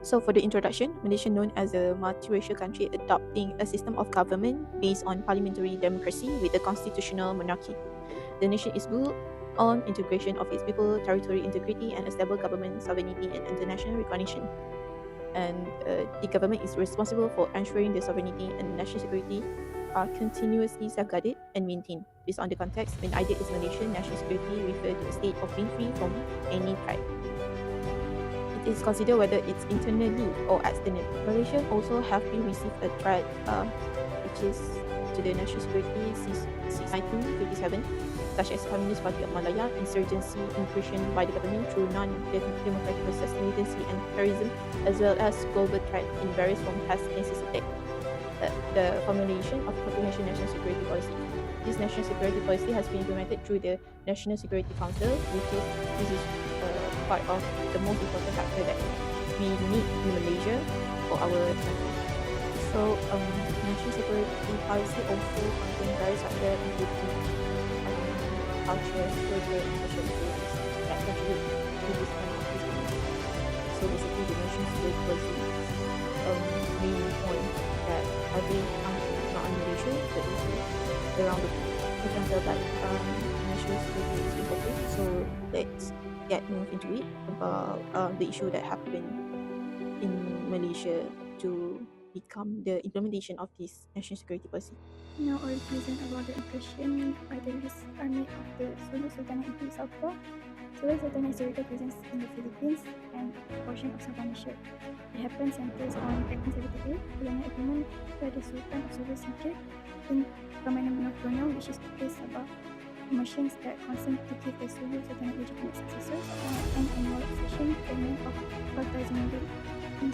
So for the introduction, Malaysia, known as a multiracial country adopting a system of government based on parliamentary democracy with a constitutional monarchy. The nation is built on integration of its people, territory integrity, and a stable government sovereignty and international recognition. And the government is responsible for ensuring the sovereignty and national security are continuously safeguarded and maintained. Based on the context, when idea is Malaysia, national security refers to a state of being free from any threat. It is considered whether it's internally or externally. Malaysia also have been received a threat, which is to the national security since 1957, such as Communist Party of Malaya, insurgency, incursion by the government through non-democratic process, militancy and terrorism, as well as global threat in various forms has necessitated the formulation of comprehensive national security policy. This national security policy has been implemented through the National Security Council, this is part of the most important factor that we need in Malaysia for our country. So, national security policy also contains various factors including culture, social, and social issues that contribute to this kind of business. So basically, the national security policy main point that every country, not only Malaysia, but also around the world. For example, like national security is important. So let's get move into it about the issue that happened in Malaysia to become the implementation of this national security policy. Now I'll present about the impression by the army of the Sulu Sultanate in Sabah. Sulu Sultanate historically presents in the Philippines and a portion of Sabah Malaysia. It happens centers on 1878, colonial agreement where the Sultan of Sulu secured in permanent North Colonial, which is to place Sabah commissions that consent to give the Sulu Sultanate legitimate successors and annual accession payment of 4,000 ringgit. When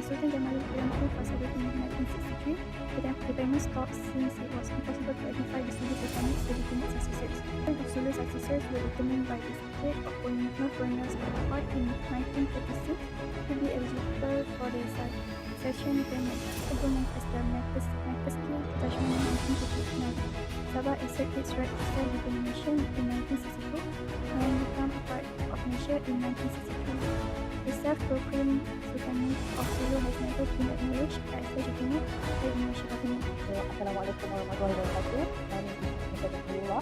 Sultan Jamaluddin Tuanku passed away in 1963, the payment stopped since it was impossible to identify the Sulu Sultanate's legitimate successors. The number of Sulu successors were determined by the state of North Colonial's court in 1936 to be eligible for the succession payment, also known as the Majeski Judgment in 1959. Sabah asserted its right to self-determination in 1962 and became a part of Malaysia in 1963. The self-proclaimed Sultanate of Sulu has never been acknowledged as legitimate by the Malaysian government. Assalamualaikum warahmatullahi wabarakatuh. My name is Mr. Abdullah.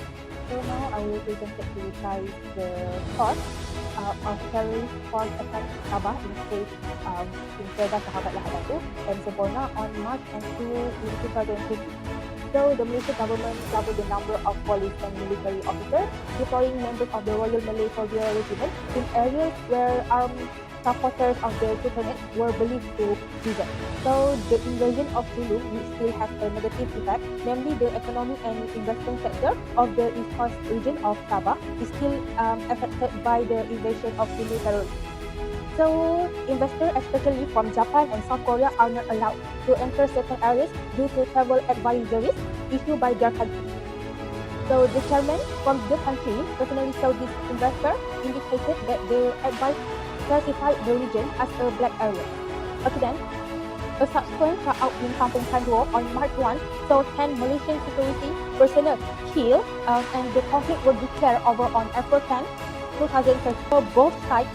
So now I will present to you guys the cause of terrorist force attack Sabah in state in Kedah Sahabat Lahadatu and Sempurna on March and 2 in 2020. So the Malaysian government doubled the number of police and military officers, deploying members of the Royal Malay Soldier Regiment in areas where armed supporters of the Sultanate were believed to reside. So the invasion of Sulu will still have a negative effect, namely the economic and investment sector of the east coast region of Sabah is still affected by the invasion of Sulu terrorists. So investors, especially from Japan and South Korea, are not allowed to enter certain areas due to travel advisories issued by their country. So the chairman from the country personally told this investor indicated that the advice classified the region as a black area. Okay then, a subsequent shootout in Kampung Kandwo on March 1 saw 10 Malaysian security personnel killed and the conflict was declared over on April 10, 2013. So both sides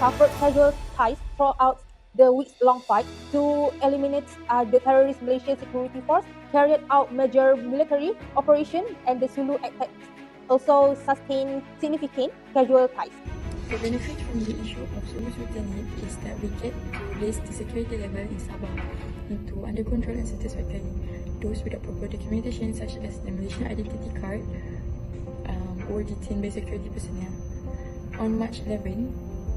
suffered casualties throughout the weeks-long fight. To eliminate the terrorist Malaysian security force carried out major military operation and the Sulu attacks also sustained significant casualties. The benefit from the issue of Sulu Sultanate is that we get to raise the security level in Sabah into under control and satisfactory. Those without proper documentation such as the Malaysian identity card were detained by security personnel. On March 11,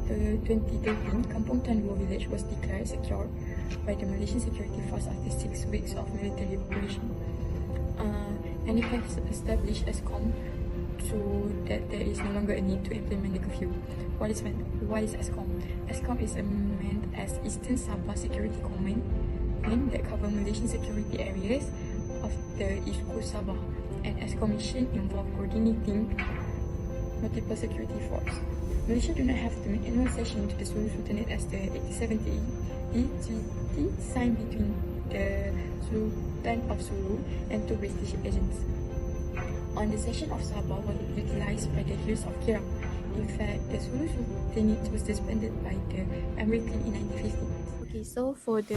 2013, Kampung Kandwo village was declared secure by the Malaysian security force after 6 weeks of military operation. And it has established ESCOM so that there is no longer a need to implement the curfew. What is ESCOM? ESCOM is meant as Eastern Sabah Security Command that cover Malaysian security areas of the East Coast Sabah, and ESCOM mission involve coordinating multiple security force. Malaysia do not have to make annual session to the Sulu Sultanate as the 1870 treaty signed between the Sultan of Sulu and 2 British agents. On the session of Sabah was utilized by the hills of Kirang In fact, the solution clinic was disbanded by the American in 1950. Okay, so for the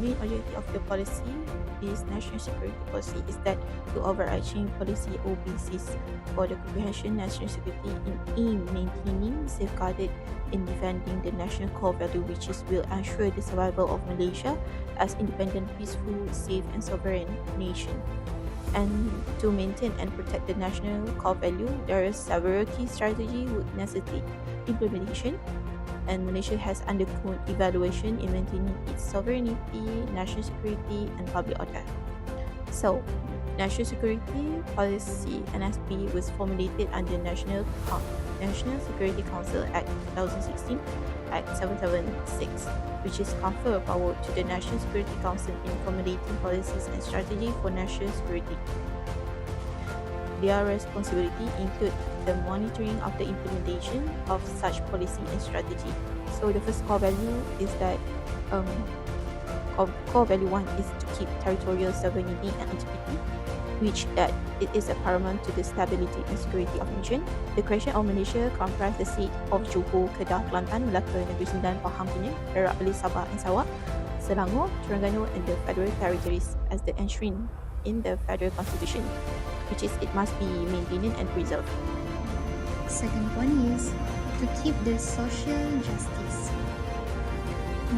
main objective of the policy, this national security policy is that the overarching policy or basis for the comprehension national security in maintaining, safeguarded, and defending the national core value, which is will ensure the survival of Malaysia as independent, peaceful, safe, and sovereign nation. And to maintain and protect the national core value, there are several key strategies would necessitate implementation, and Malaysia has undergone evaluation in maintaining its sovereignty, national security, and public order. So, National Security Policy (NSP) was formulated under National Security Council Act 2016, Act 776, which is confer power to the National Security Council in formulating policies and strategy for national security. Their responsibility include the monitoring of the implementation of such policy and strategy. So the first core value is that core value 1 is to keep territorial sovereignty and integrity, which that it is a paramount to the stability and security of nation. The creation of Malaysia comprised the seat of Johor, Kedah, Kelantan, Melaka, Negeri Sembilan, Pahang, Pening, Perak, Perlis, Sabah and Sarawak, Selangor, Terengganu and the Federal Territories as the enshrined in the Federal Constitution, which is it must be maintained and preserved. Second one is to keep the social justice.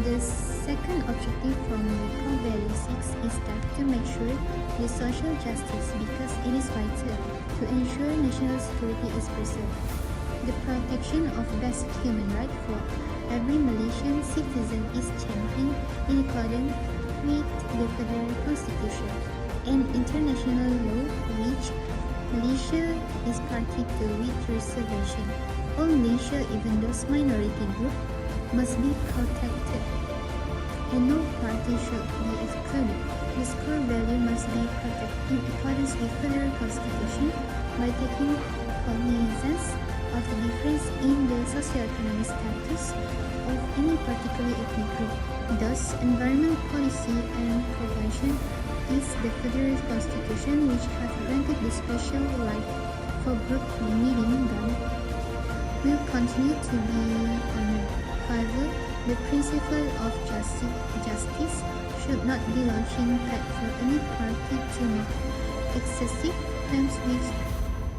The second objective from the core value 6 is that to make sure the social justice because it is vital to ensure national security is preserved. The protection of basic human rights for every Malaysian citizen is championed in accordance with the Federal Constitution and international law, which Malaysia is party to with reservation. All nations, even those minority groups, must be protected, and no party should be excluded. This core value must be protected in accordance with Federal Constitution by taking cognizance of the difference in the socio-economic status of any particular ethnic group. Thus, environment policy and prevention is the Federal Constitution which has granted the special right for group meeting them will continue to be honored. However, the principle of justice should not be launching pad for any party to make excessive claims which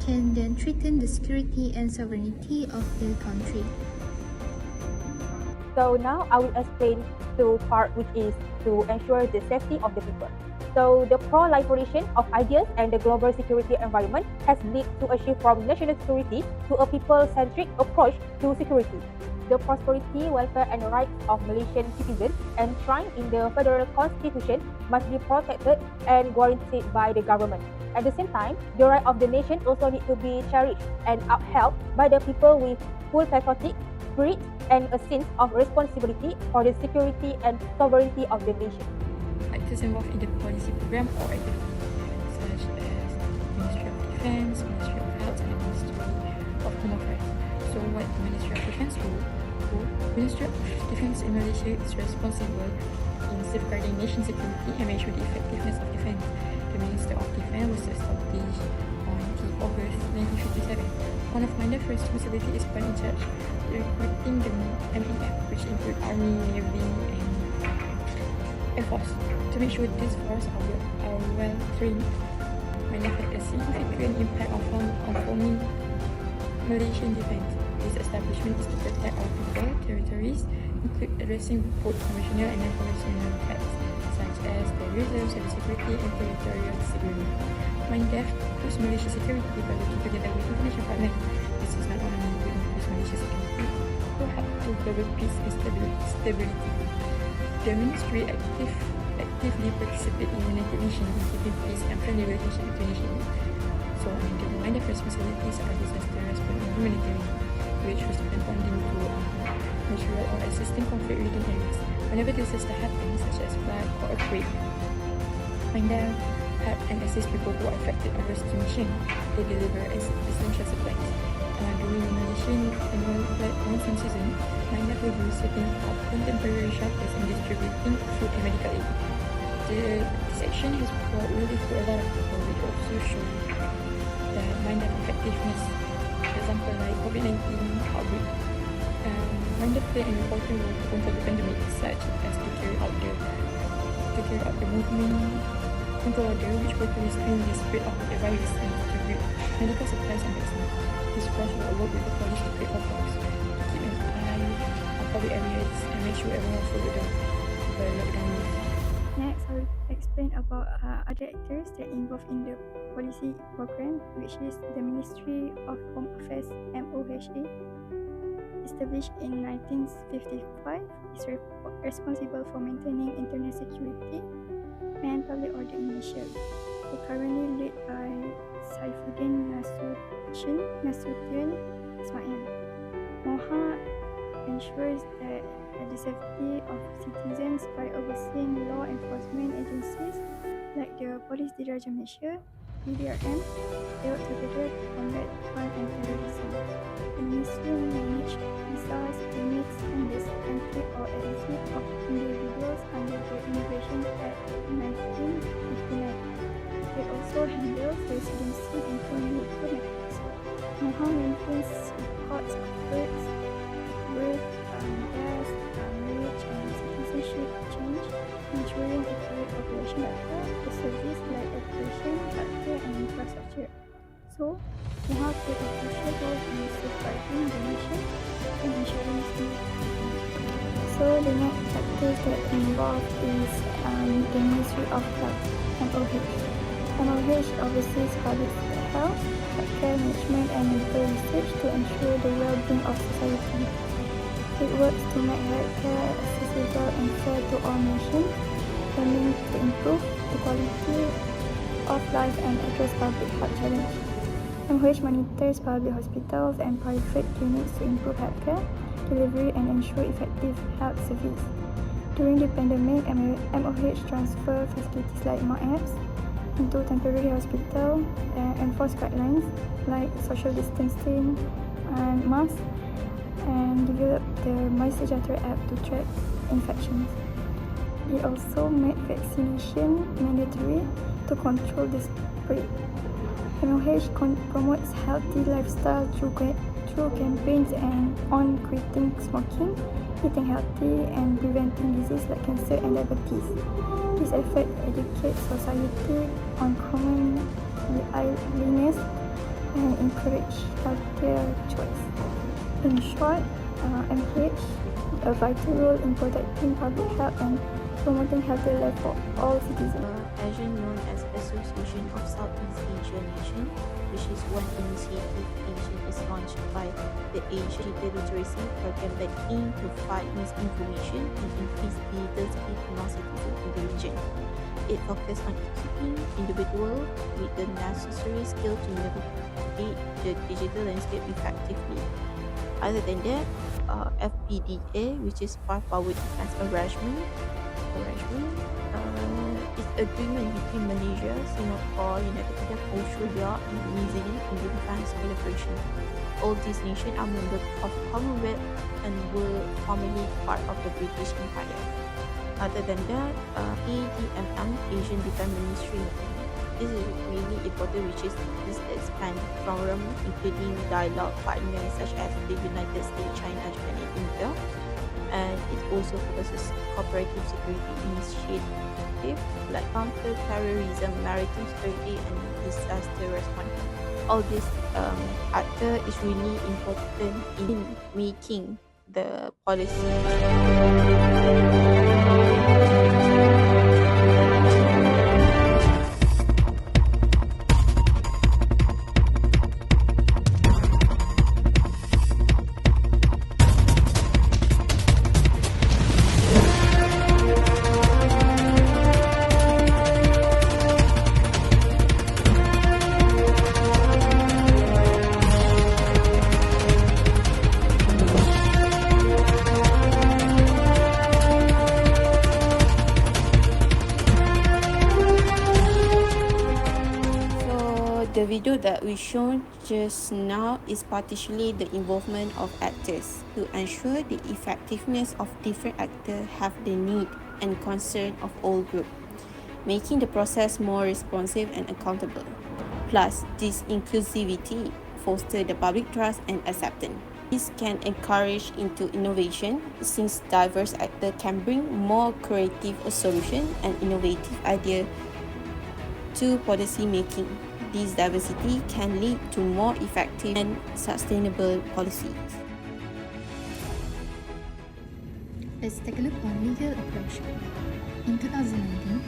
can then threaten the security and sovereignty of the country. So now I will explain the part which is to ensure the safety of the people. So the proliferation of ideas and the global security environment has led to a shift from national security to a people-centric approach to security. The prosperity, welfare and rights of Malaysian citizens enshrined in the Federal Constitution must be protected and guaranteed by the government. At the same time, the right of the nation also need to be cherished and upheld by the people with full patriotic spirit and a sense of responsibility for the security and sovereignty of the nation. Actors involved in the policy program or activities such as Ministry of Defence, Ministry of Health and Ministry of Home Affairs. So what the Ministry of Defence do? Ministry of Defence in Malaysia is responsible in safeguarding nation security and make sure the effectiveness of defence. The Minister of Defence was established on August 1957. One of my first responsibilities is in charge recruiting the MEF, which include Army, Navy and Air Force, to make sure these forces are well trained. MEF had a significant impact on forming Malaysian defence. This establishment is to protect our people, territories, include addressing both conventional and non-conventional threats, such as terrorism, cybersecurity, and territorial security. MINDEF boosts Malaysia's security by working together with international partners. This is not only to increase Malaysia's security, but help to global peace and stability. The ministry actively participate in United Nations in keeping peace and friendly relations between nations. So, the MINDEF responsibilities are disaster response and humanitarian, which was responding to natural or existing conflict-ridden areas. Whenever disaster happens, such as flood or earthquake, MINDEF help and assist people who are affected on rescue mission. They deliver essential supplies. During Malaysian annual monsoon season, MINDEF will be setting up contemporary shelters and distributing food and medical aid. This action has brought relief to a lot of people, which also show that MINDEF effectiveness. For example, like COVID-19 outbreak. Rwanda played an important role to control the pandemic, such as to carry out the movement control order, which were to restrain the spread of the virus and distribute medical supplies and vaccines. This force will work with the police to create lockdowns, keep an eye on public areas, and make sure everyone follow the lockdown rules. Next, I will explain about other actors that involved in the policy program, which is the Ministry of Home Affairs (MOHA), established in 1955, is responsible for maintaining internal security and public order in Malaysia. They currently led by Saifuddin Nasution Ismail. MOHA ensures that the safety of citizens by overseeing law enforcement agencies like the Police Diraja Malaysia, PDRM. They work together to combat crime and terrorism. The ministry manages visas, permits, and the entry or exit of individuals under the Immigration Act 1959. It also handles residency and local matters. MOHA maintains records of births, deaths, marriage, and citizenship change, ensuring accurate population data for service like education, healthcare, and infrastructure. So, MOHA plays a crucial role in safeguarding the nation and ensuring smooth development. So, the next factors that involved is the Ministry of Health, MOH. MOH oversees public health, healthcare management, and medical research to ensure the well-being of society. It works to make healthcare accessible and fair to all nations, aiming to improve the quality of life and address public health challenges. MOH monitors public hospitals and private clinics to improve healthcare delivery and ensure effective health service. During the pandemic, MOH transferred facilities like MAPs into temporary hospital and enforce guidelines like social distancing and masks, and developed the MySejahtera app to track infections. It also made vaccination mandatory to control the spread. MOH promotes healthy lifestyle through campaigns on quitting smoking, eating healthy, and preventing diseases like cancer and diabetes. This effort educates society on common illness and encourage healthier choice. In short, MOH a vital role in protecting public health and promoting healthy life for all citizens. ASEAN, known as Association of Southeast Asian Nations, which is one initiative is launched by the Asia Literacy Program that aims to fight misinformation and increase digital skills among citizens in the region. It focuses on equipping individuals with the necessary skill to navigate the digital landscape effectively. Other than that, FPDA, which is Five Power Defense Arrangement, is agreement between Malaysia, Singapore, United Kingdom, Australia, and New Zealand in the defense collaboration. All these nations are members of Commonwealth and were formerly part of the British Empire. Other than that, ADMM, Asian Defense Ministry. This is really important, which is this expand forum, including dialogue partners such as the United States, China, Japan, and India. And it also focuses cooperative security initiatives like counter-terrorism, maritime security, and disaster response. All this actor is really important in making the policy. The video that we shown just now is partially the involvement of actors to ensure the effectiveness of different actors have the need and concern of all groups, making the process more responsive and accountable. Plus, this inclusivity foster the public trust and acceptance. This can encourage into innovation since diverse actors can bring more creative solutions and innovative ideas to policy making. This diversity can lead to more effective and sustainable policies. Let's take a look on legal approach. In 2019,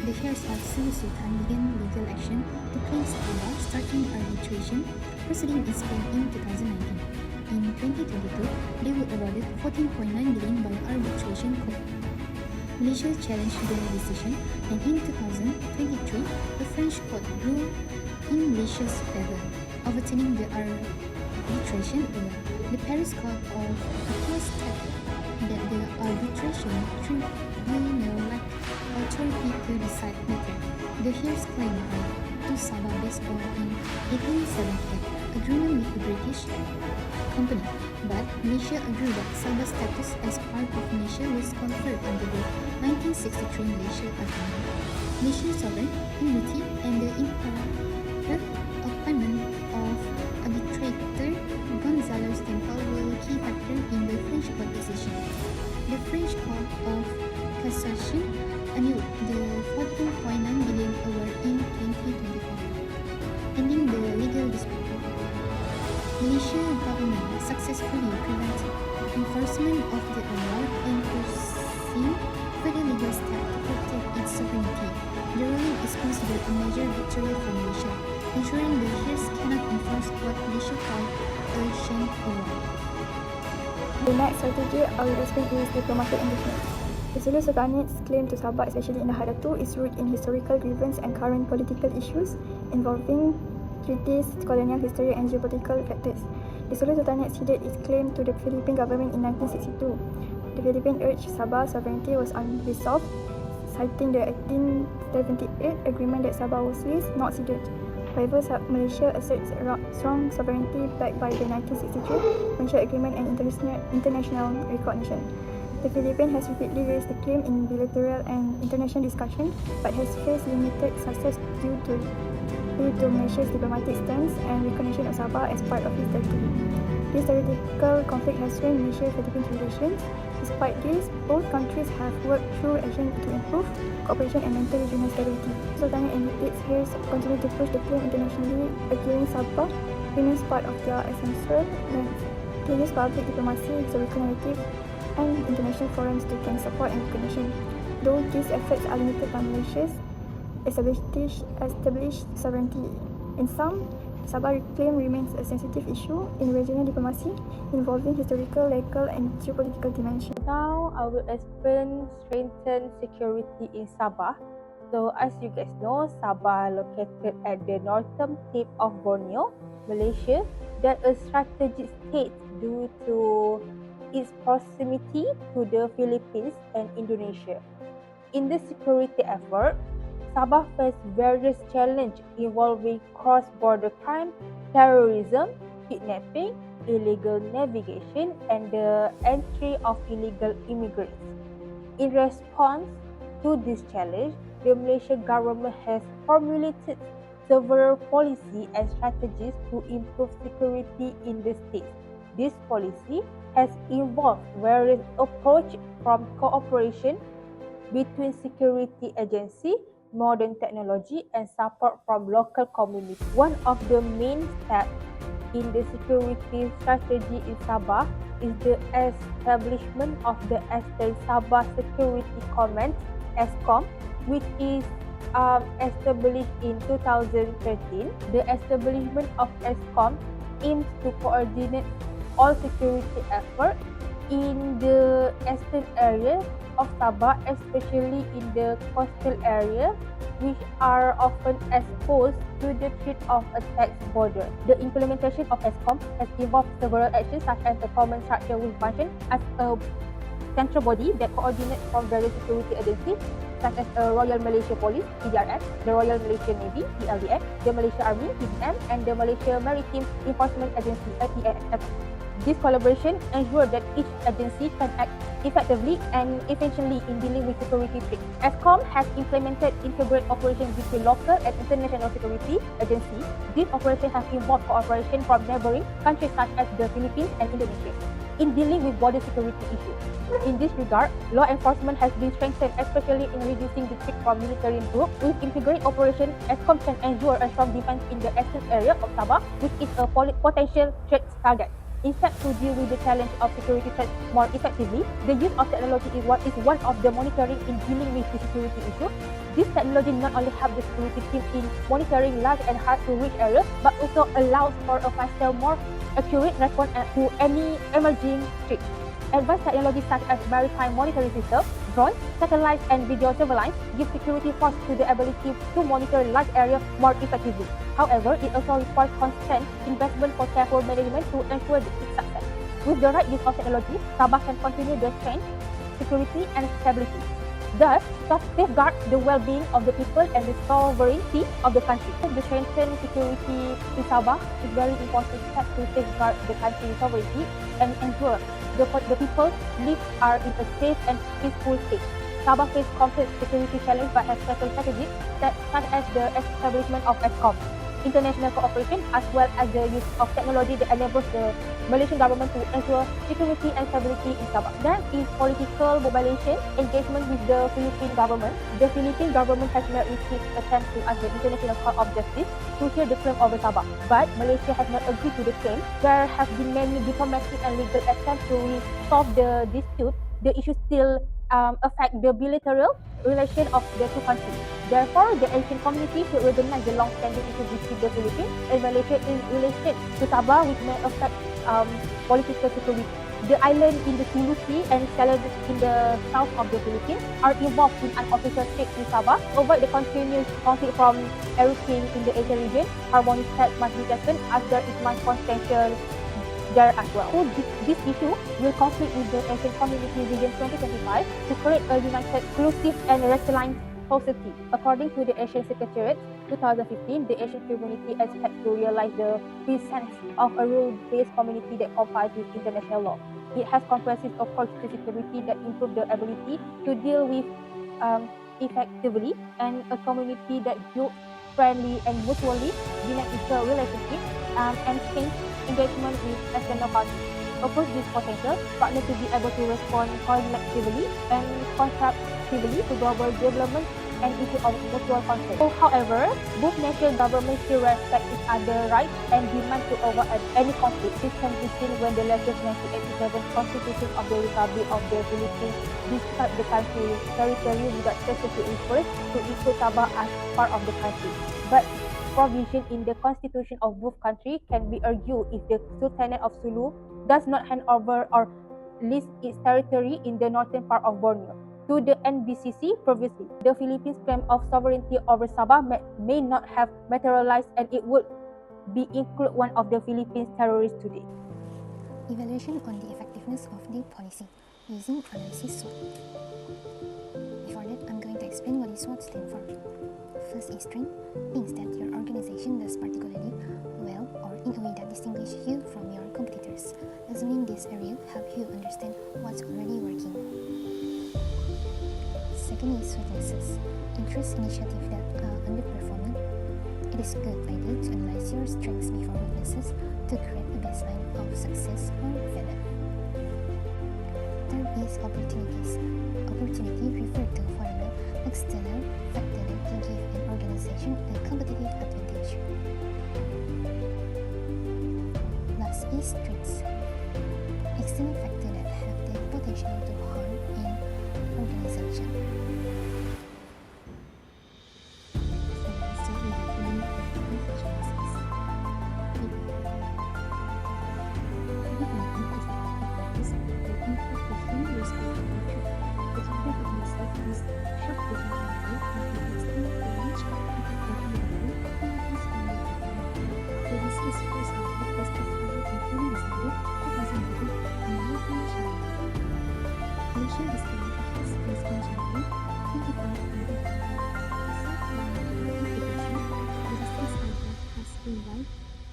the heirs of Sulu Sultan began legal action to claim Sabah, starting arbitration proceeding in Spain in 2019. In 2022, they were awarded 14.9 billion by arbitration court. Malaysia challenged the decision, and in 2023, the French court ruled in Malaysia's favor, overturning the arbitration award. The Paris Court of Appeal stated that the arbitration tribunal lacked authority to decide matter. The heirs claimed to Sabah based on an 1878 agreement with the British company, but Malaysia agreed that Sabah's status as part of Malaysia was conferred under the 1963 Malaysia Agreement. Malaysian sovereign immunity and the imperative appointment of arbitrator Gonzalo Stempel were key factors in the French court decision. The French Court of Cassation annulled the 14.9 billion award in 2024, ending the legal dispute. Malaysia government successfully prevented enforcement of the award and pursued further legal steps to protect its sovereignty. The ruling is considered a major victory for Malaysia, ensuring the heirs cannot enforce what Malaysia called a sham award. The next strategy I will explain is diplomatic engagement. The Sulu Sultanate's claim to Sabah, especially in the Hadatu, is rooted in historical grievance and current political issues involving treaties, colonial history and geopolitical factors. The Sulu Sultanate ceded its claim to the Philippine government in 1962. The Philippines urged Sabah's sovereignty was unresolved, citing the 1878 agreement that Sabah was Swiss, not ceded. However, Malaysia asserts strong sovereignty backed by the 1963 Malaysia Agreement and international recognition. The Philippines has repeatedly raised the claim in bilateral and international discussion, but has faced limited success due to Malaysia's diplomatic stance and recognition of Sabah as part of its territory. This theoretical conflict has strained Malaysia-Philippine relations. Despite this, both countries have worked through action to improve cooperation and maintain regional stability. Sultanate and its heirs continue to push the claim internationally against Sabah, remains part of their essential length to use public diplomacy, historical narrative, and international forums to gain support and recognition. Though these efforts are limited by Malaysia's established sovereignty. In sum, Sabah claim remains a sensitive issue in regional diplomacy involving historical, legal and geopolitical dimensions. Now, I will explain strengthen security in Sabah. So, as you guys know, Sabah located at the northern tip of Borneo, Malaysia, that a strategic state due to its proximity to the Philippines and Indonesia. In the security effort, Sabah faced various challenges involving cross-border crime, terrorism, kidnapping, illegal navigation, and the entry of illegal immigrants. In response to this challenge, the Malaysian government has formulated several policies and strategies to improve security in the state. This policy has involved various approaches from cooperation between security agencies, modern technology and support from local communities. One of the main steps in the security strategy in Sabah is the establishment of the Sabah Security Command (ESCOM), which is established in 2013. The establishment of ESCOM aims to coordinate all security efforts in the eastern area of Sabah, especially in the coastal area, which are often exposed to the threat of attacks border. The implementation of ESCOM has involved several actions such as a common structure will function as a central body that coordinates from various security agencies such as the Royal Malaysia Police (PDRM), the Royal Malaysia Navy (PLDN), the Malaysia Army (PDM), and the Malaysia Maritime Enforcement Agency (PAF). This collaboration ensures that each agency can act effectively and efficiently in dealing with security threats. ESCOM has implemented integrated operations between local and international security agencies. These operations have involved cooperation from neighboring countries such as the Philippines and Indonesia in dealing with border security issues. In this regard, law enforcement has been strengthened, especially in reducing the threat from military groups. With integrated operation, ESCOM can ensure a strong defense in the eastern area of Sabah, which is a potential threat target. Instead, to deal with the challenge of security threats more effectively, the use of technology is one of the monitoring in dealing with the security issue. This technology not only helps the security team in monitoring large and hard-to-reach areas, but also allows for a faster, more accurate response to any emerging threat. Advanced technologies such as maritime monitoring systems, drones, satellites, and video surveillance give security forces the ability to monitor large areas more effectively. However, it also requires constant investment for careful management to ensure its success. With the right use of technology, Sabah can continue the strength, security, and stability. Thus, safeguard the well-being of the people and the sovereignty of the country. The strengthened security in Sabah is very important step to safeguard the country's sovereignty and ensure the people's lives are in a safe and peaceful state. Sabah faces complex security challenges but has certain strategies such as the establishment of ESCOM, international cooperation, as well as the use of technology that enables the Malaysian government to ensure security and stability in Sabah. There is political mobilization engagement with the Philippine government. The Philippine government has not received attempts to ask the International Court of Justice to hear the claim over Sabah, but Malaysia has not agreed to the claim. There have been many diplomatic and legal attempts to resolve the dispute. The issue still affect the bilateral relation of the two countries. Therefore, the Asian community should recognize the long-standing issue between the Philippines and Malaysia in relation to Sabah, which may affect political security. The island in the Sulu Sea and Celebes in the south of the Philippines are involved in unofficial trade in Sabah. To avoid the continuous conflict from erupting in the Asian region, harmonious steps must be taken as there is much potential there as well. So this issue will conflict with the Asian Community Vision 2025 to create a united, inclusive and resilient society. According to the Asian Secretariat 2015, the Asian community expects to realize the presence of a rule-based community that complies with international law. It has comprehensive approach to security that improve the ability to deal with effectively, and a community that builds friendly and mutually beneficial relationships and strengthens engagement with external parties. Approach this potential partner to be able to respond collectively and constructively to global development and issue of mutual concern. So, however, both national governments still respect each other's rights and demand to avoid any conflict. This can be seen when the latest 1987 Constitution of the Republic of the Philippines described the country's territory without specific reference to include Sabah as part of the country. But provision in the constitution of both countries can be argued if the Sultanate of Sulu does not hand over or list its territory in the northern part of Borneo to the NBCC previously. The Philippines' claim of sovereignty over Sabah may not have materialized, and it would be include one of the Philippines' terrorists today. Evaluation on the effectiveness of the policy using analysis SWOT. Before that, I'm going to explain what is SWOT stand for. First is strength, means that your organization does particularly well or in a way that distinguishes you from your competitors. Assuming this area help you understand what's already working. Second is weaknesses. Interest initiatives that are underperforming. It is a good idea to analyze your strengths before weaknesses to create a baseline of success or failure. Third is opportunities. Opportunity referred to foreign external factor that can give an organization a competitive advantage. Last is threats. External factor that have the potential to harm an organization.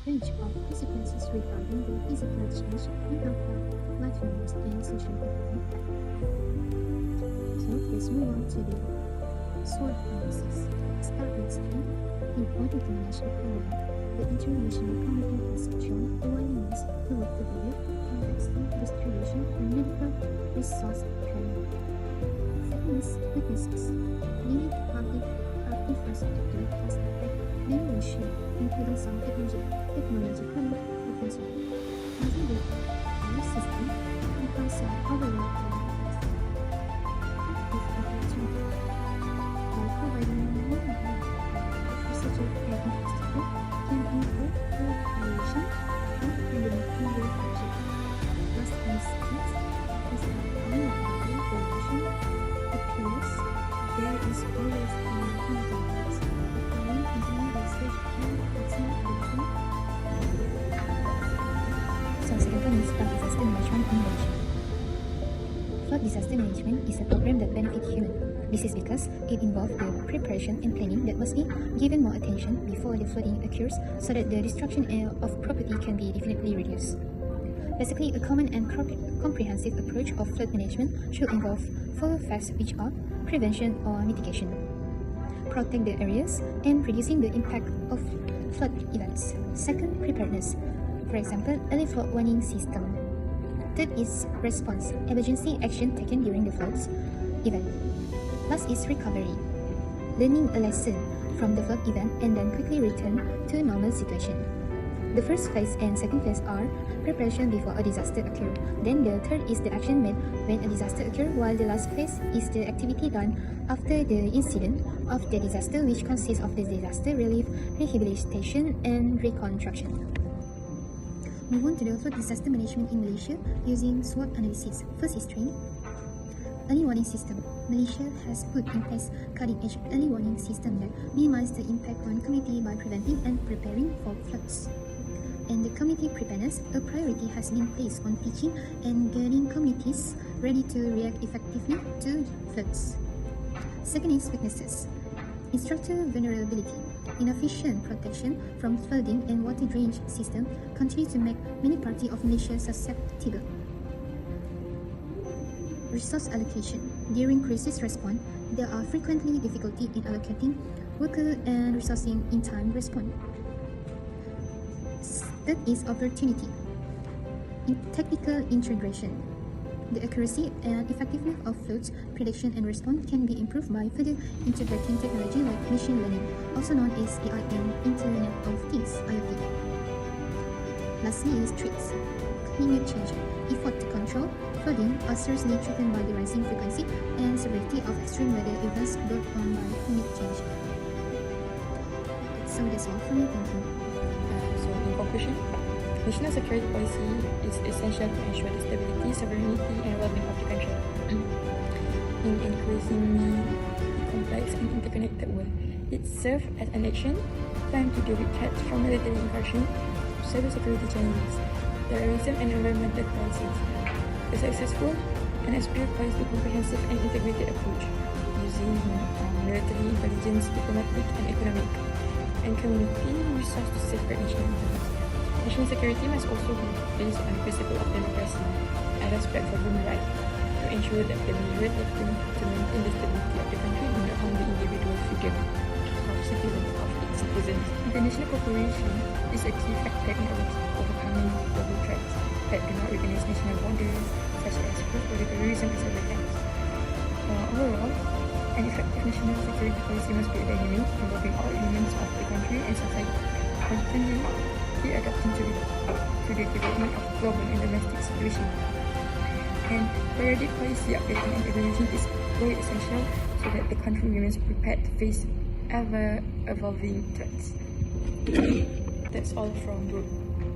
range of consequences regarding the physical change in health, life norms, and social behavior. So let's move on to the SWOT analysis. Start with strength. In order to manage the problem, the International Committee has shown a willingness to work together on vaccine distribution and medical resource planning. Second is weaknesses. Limited public health infrastructure has affected many nations, including some technologically advanced. Using the current system can solve overall problems. With opportunity, by providing more research and infrastructure can improve the population and pandemic control project. Last instance is that when the population appears, there is always a consequence of applying continuing research and vaccine adoption. So second one is flood disaster management in Malaysia. Flood disaster management is a program that benefits humans. This is because it involves the preparation and planning that must be given more attention before the flooding occurs so that the destruction of property can be definitely reduced. Basically, a common and comprehensive approach of flood management should involve 4 facts, which are prevention or mitigation, protect the areas, and reducing the impact of flood events. Second, preparedness. For example, early flood warning system. Third is response, emergency action taken during the floods event. Last is recovery, learning a lesson from the flood event and then quickly return to a normal situation. The first phase and second phase are preparation before a disaster occurs. Then the third is the action made when a disaster occurs, while the last phase is the activity done after the incident of the disaster, which consists of the disaster relief, rehabilitation, and reconstruction. Move on to the flood disaster management in Malaysia using SWOT analysis. First is training. Early warning system. Malaysia has put in place cutting-edge early warning system that minimize the impact on community by preventing and preparing for floods. And the community preparedness, a priority has been placed on teaching and getting communities ready to react effectively to floods. Second is weaknesses. Infrastructure vulnerability. Inefficient protection from flooding and water drainage system continue to make many parts of Malaysia susceptible. Resource allocation. During crisis response, there are frequently difficulty in allocating worker and resourcing in time response. Third is opportunity. In technical integration. The accuracy and effectiveness of flood prediction and response can be improved by further integrating technology like machine learning, also known as AI and Internet of Things (IoT). Lastly is threats. Climate change. Effort to control flooding are seriously threatened by the rising frequency and severity of extreme weather events brought on by climate change. So that's all from me. Thank you. So in conclusion, national security policy is essential to ensure the stability, sovereignty, and well-being of the country. In an increasingly complex and interconnected world, it serves as an action plan to deal with threats from military incursion, cybersecurity challenges, terrorism, and environmental crises. A successful and experienced policy comprehensive and integrated approach using military intelligence, diplomatic and economic, and community resources to safeguard national interests. National security must also be based on the principle of democracy and respect for human rights to ensure that the measures taken to maintain the stability of the country do not harm the individual freedom of its citizens. International cooperation is a key factor in overcoming global threats that do not recognize national borders, such as cross-border terrorism and cyber attacks. Overall, an effective national security policy must be dynamic, involving all elements of the country and society, constantly adapting to the development of global and domestic situations. And periodic policy updating and evaluation is very essential so that the country remains prepared to face ever-evolving threats. That's all from Group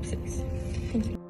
6. Thank you.